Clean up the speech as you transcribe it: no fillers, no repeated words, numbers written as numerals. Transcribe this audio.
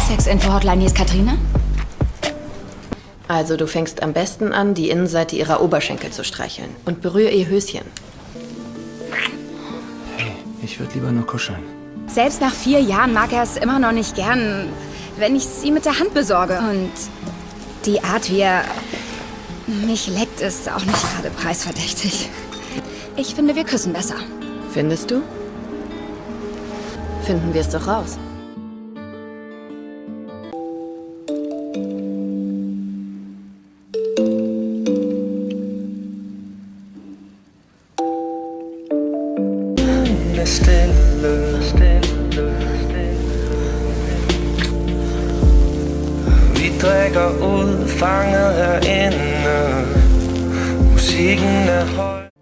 Sex-Info-Hotline, hier ist Katrina. Also du fängst am besten an, die Innenseite ihrer Oberschenkel zu streicheln und berühre ihr Höschen. Hey, ich würde lieber nur kuscheln. Selbst nach 4 Jahren mag er es immer noch nicht gern, wenn ich sie mit der Hand besorge. Und die Art, wie er mich leckt, ist auch nicht gerade preisverdächtig. Ich finde, wir küssen besser. Findest du? Finden wir es doch raus. Vi drikker ud, fanget herinde. Musikken er høj.